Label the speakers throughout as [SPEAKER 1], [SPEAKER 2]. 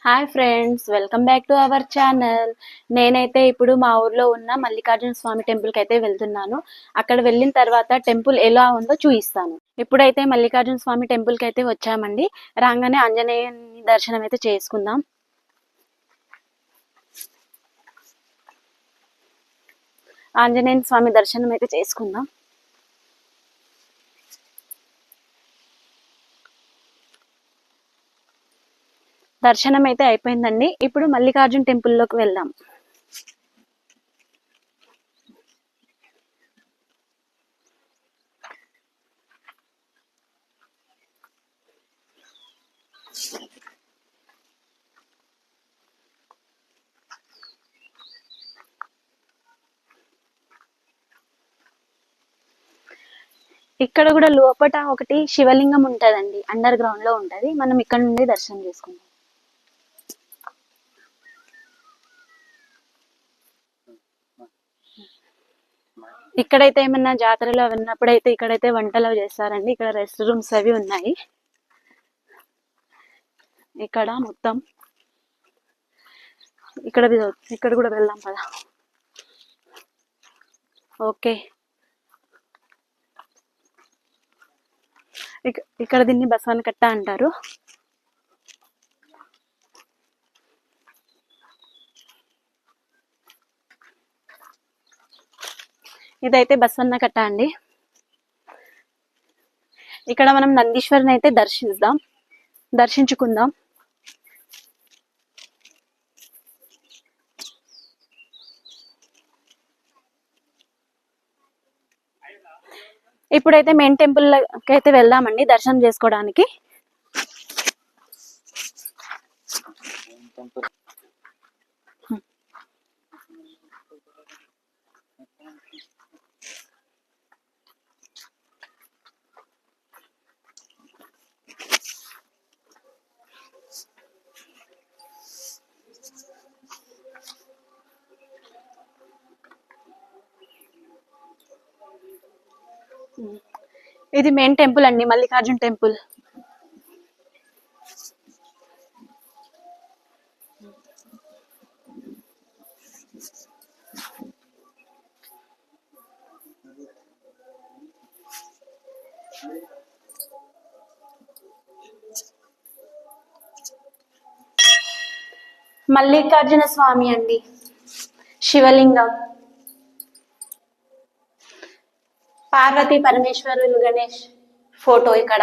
[SPEAKER 1] Hi friends, welcome back to our channel. నేనైతే ఇప్పుడు మా ఊర్లో ఉన్న మల్లికార్జున స్వామి టెంపుల్కి అయితే వెళ్తున్నాను. అక్కడ వెళ్ళిన తర్వాత టెంపుల్ ఎలా ఉందో చూపిస్తాను. ఇప్పుడైతే మల్లికార్జున స్వామి టెంపుల్కి అయితే వచ్చామండి. రాగానే ఆంజనేయుని దర్శనం అయితే చేసుకుందాం. ఆంజనేయ స్వామి దర్శనం అయితే చేసుకుందాం. దర్శనం అయితే అయిపోయిందండి. ఇప్పుడు మల్లికార్జున టెంపుల్లోకి వెళ్దాం. ఇక్కడ కూడా లోపట ఒకటి శివలింగం ఉంటదండి, అండర్ గ్రౌండ్ లో ఉంటది. మనం ఇక్కడ నుండి దర్శనం చేసుకుందాం. ఇక్కడైతే ఏమన్నా జాతరలో ఉన్నప్పుడైతే ఇక్కడైతే వంటలు చేస్తారండి. ఇక్కడ రెస్ట్ రూమ్స్ అవి ఉన్నాయి. ఇక్కడ మొత్తం ఇక్కడ కూడా వెళ్దాం కదా. ఓకే, ఇక్కడ దీన్ని బసవన కట్ట అంటారు. ఇదైతే బసవన్న కట్ట అండి. ఇక్కడ మనం నందీశ్వరుని అయితే దర్శించుకుందాం. ఇప్పుడైతే మెయిన్ టెంపుల్ అయితే వెళ్దామండి దర్శనం చేసుకోవడానికి. ఇది మెయిన్ టెంపుల్ అండి, మల్లికార్జున టెంపుల్. మల్లికార్జున స్వామి అండి, శివలింగం. పార్వతీ పరమేశ్వరులు గణేష్ ఫోటో ఇక్కడ.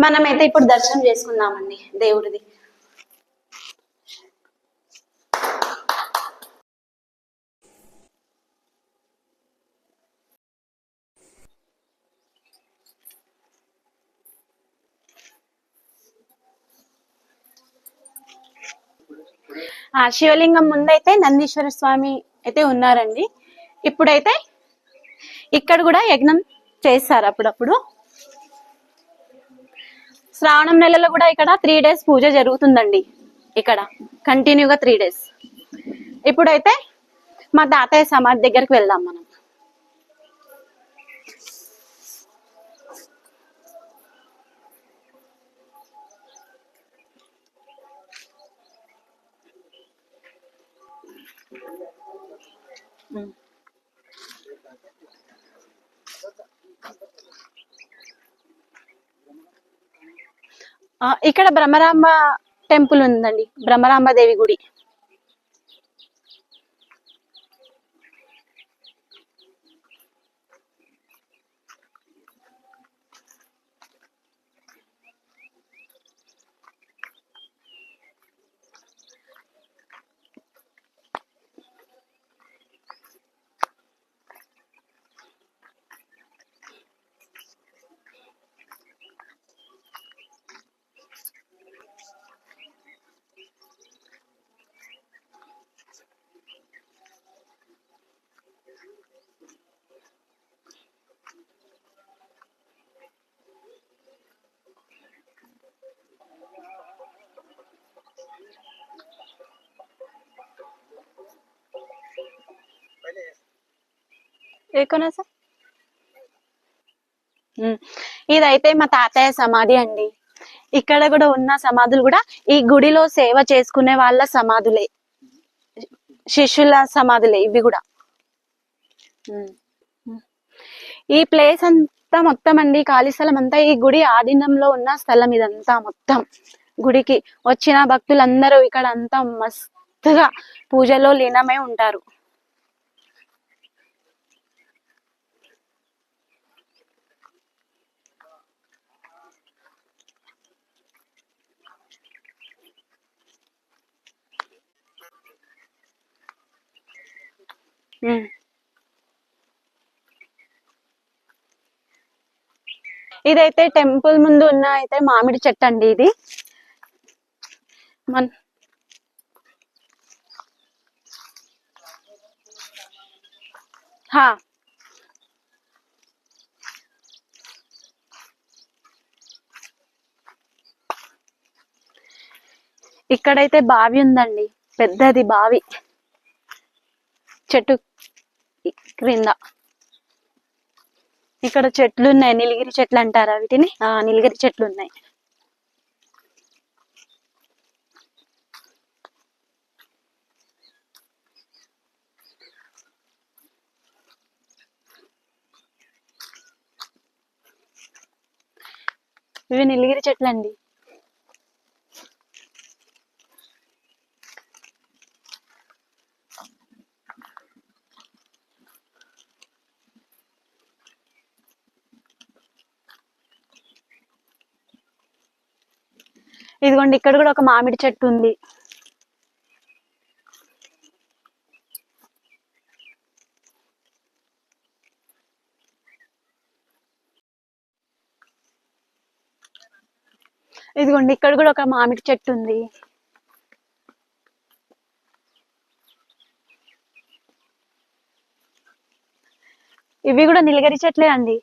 [SPEAKER 1] మనమైతే ఇప్పుడు దర్శనం చేసుకుందామండి దేవుడిది. ఆ శివలింగం ముందైతే నందీశ్వర స్వామి అయితే ఉన్నారండి. ఇప్పుడైతే ఇక్కడ కూడా యజ్ఞం చేస్తారు అప్పుడప్పుడు. శ్రావణం నెలలో కూడా ఇక్కడ 3 days పూజ జరుగుతుందండి. ఇక్కడ కంటిన్యూగా 3 days. ఇప్పుడైతే మా తాతయ్య సమాధి దగ్గరికి వెళ్దాం మనం. ఇక్కడ బ్రహ్మరాంబ టెంపుల్ ఉందండి, బ్రహ్మరాంబ దేవి గుడి. ఇదైతే మా తాతయ్య సమాధి అండి. ఇక్కడ కూడా ఉన్న సమాధులు కూడా ఈ గుడిలో సేవ చేసుకునే వాళ్ళ సమాధులే, శిష్యుల సమాధులే ఇవి కూడా. ఈ ప్లేస్ అంతా మొత్తం అండి, ఖాళీ స్థలం అంతా ఈ గుడి ఆధీనంలో ఉన్న స్థలం ఇదంతా మొత్తం. గుడికి వచ్చిన భక్తులందరూ ఇక్కడ అంతా మస్తుగా పూజలో లీనమై ఉంటారు. ఇదైతే టెంపుల్ ముందు ఉన్న అయితే మామిడి చెట్టు అండి. ఇది మన ఇక్కడైతే బావి ఉందండి, పెద్దది బావి చెట్టు క్రింద. ఇక్కడ చెట్లు ఉన్నాయి, నీలగిరి చెట్లు అంటారా వీటిని? నీలగిరి చెట్లు ఉన్నాయి. ఇవి నీలగిరి చెట్లు అండి. ఇదిగోండి, ఇక్కడ కూడా ఒక మామిడి చెట్టు ఉంది. ఇదిగోండి, ఇక్కడ కూడా ఒక మామిడి చెట్టు ఉంది. ఇవి కూడా నీలగిరి చెట్లే అండి.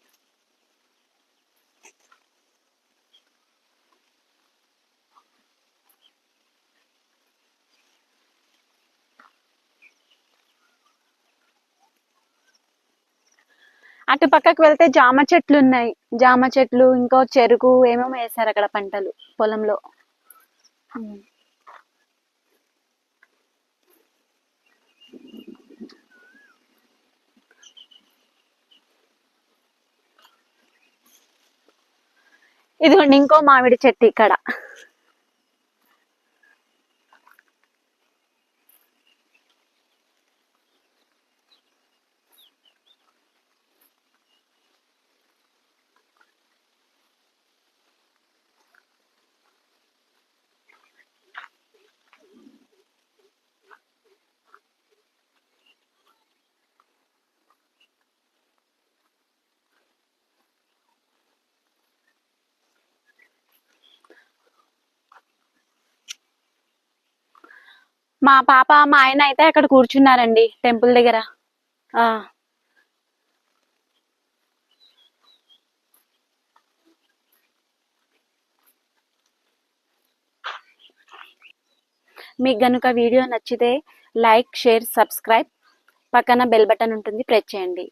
[SPEAKER 1] అటు పక్కకు వెళ్తే జామ చెట్లు ఉన్నాయి. జామ చెట్లు, ఇంకో చెరుకు ఏమేమో వేసారు అక్కడ పంటలు పొలంలో. ఇదిగోండి ఇంకో మామిడి చెట్టు ఇక్కడ. మా పాప మా ఆయన అయితే అక్కడ కూర్చున్నారండి టెంపుల్ దగ్గర. మీకు గనుక వీడియో నచ్చితే లైక్, షేర్, సబ్స్క్రైబ్, పక్కన బెల్ బటన్ ఉంటుంది, ప్రెస్ చేయండి.